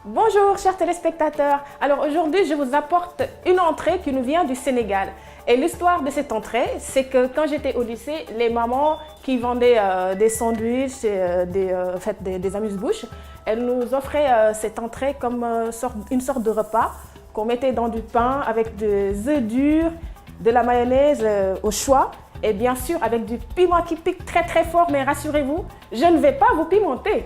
Bonjour chers téléspectateurs, alors aujourd'hui je vous apporte une entrée qui nous vient du Sénégal. Et l'histoire de cette entrée, c'est que quand j'étais au lycée, les mamans qui vendaient des sandwichs et des amuse-bouches, elles nous offraient cette entrée comme une sorte de repas qu'on mettait dans du pain avec des œufs durs, de la mayonnaise au choix et bien sûr avec du piment qui pique très très fort, mais rassurez-vous, je ne vais pas vous pimenter.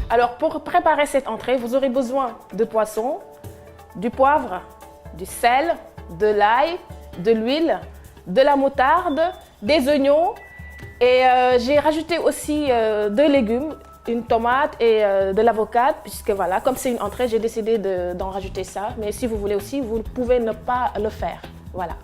Alors pour préparer cette entrée, vous aurez besoin de poisson, du poivre, du sel, de l'ail, de l'huile, de la moutarde, des oignons et j'ai rajouté aussi deux légumes, une tomate et de l'avocat puisque voilà, comme c'est une entrée, j'ai décidé d'en rajouter ça. Mais si vous voulez aussi, vous pouvez ne pas le faire. Voilà.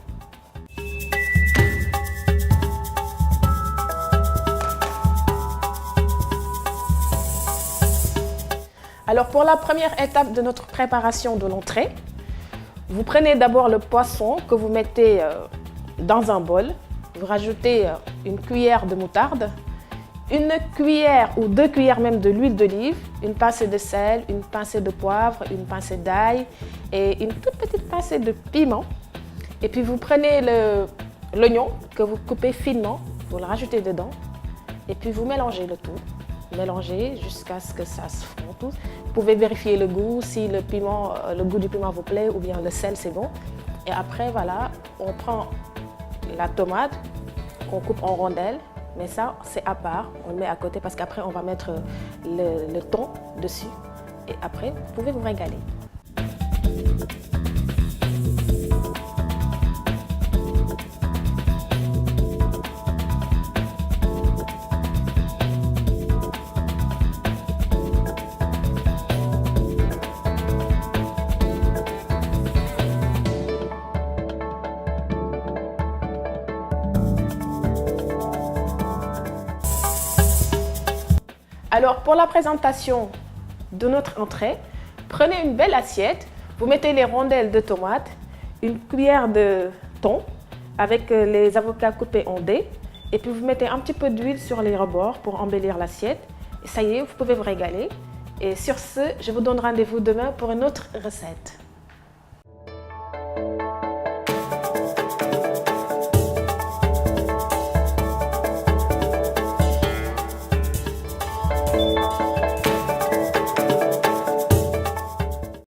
Alors pour la première étape de notre préparation de l'entrée, vous prenez d'abord le poisson que vous mettez dans un bol. Vous rajoutez une cuillère de moutarde, une cuillère ou 2 cuillères même de l'huile d'olive, une pincée de sel, une pincée de poivre, une pincée d'ail et une toute petite pincée de piment. Et puis vous prenez l'oignon que vous coupez finement, vous le rajoutez dedans et puis vous mélangez le tout. Mélangez jusqu'à ce que ça se fonde tout. Vous pouvez vérifier le goût, si le goût du piment vous plaît ou bien le sel c'est bon. Et après voilà, on prend la tomate qu'on coupe en rondelles, mais ça c'est à part, on le met à côté parce qu'après on va mettre le thon dessus. Et après vous pouvez vous régaler. Alors pour la présentation de notre entrée, prenez une belle assiette, vous mettez les rondelles de tomates, une cuillère de thon avec les avocats coupés en dés et puis vous mettez un petit peu d'huile sur les rebords pour embellir l'assiette. Et ça y est, vous pouvez vous régaler. Et sur ce, je vous donne rendez-vous demain pour une autre recette.